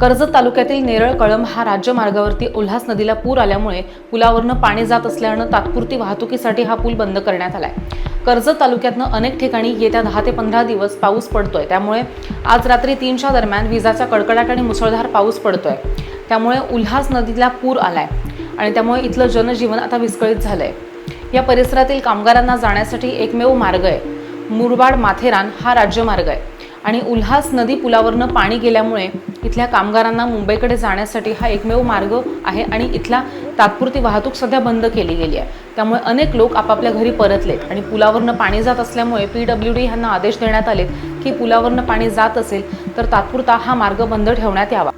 कर्जत तालुक्यातील नेरळ कळंब हा राज्यमार्गावरती उल्हास नदीला पूर आल्यामुळे पुलावरनं पाणी जात असल्यानं तात्पुरती वाहतुकीसाठी हा पूल बंद करण्यात आलाय। कर्जत तालुक्यातनं अनेक ठिकाणी येत्या 10 ते 15 दिवस पाऊस पडतोय। त्यामुळे आज रात्री 3च्या दरम्यान विजाचा कडकडाट आणि मुसळधार पाऊस पडतोय। त्यामुळे उल्हास नदीला पूर आलाय आणि त्यामुळे इथलं जनजीवन आता विस्कळीत झालंय। या परिसरातील कामगारांना जाण्यासाठी एकमेव मार्ग आहे मुरबाड माथेरान हा राज्यमार्ग आहे आणि उल्हास नदी पुलावरनं पाणी गेल्यामुळे इथल्या कामगारांना मुंबईकडे जाण्यासाठी हा एकमेव मार्ग आहे आणि इथला तात्पुरती वाहतूक सध्या बंद केली गेली आहे। त्यामुळे अनेक लोक आपापल्या घरी परतलेत आणि पुलावरनं पाणी जात असल्यामुळे PWD यांना आदेश देण्यात आलेत की पुलावरनं पाणी जात असेल तर तात्पुरता हा मार्ग बंद ठेवण्यात यावा।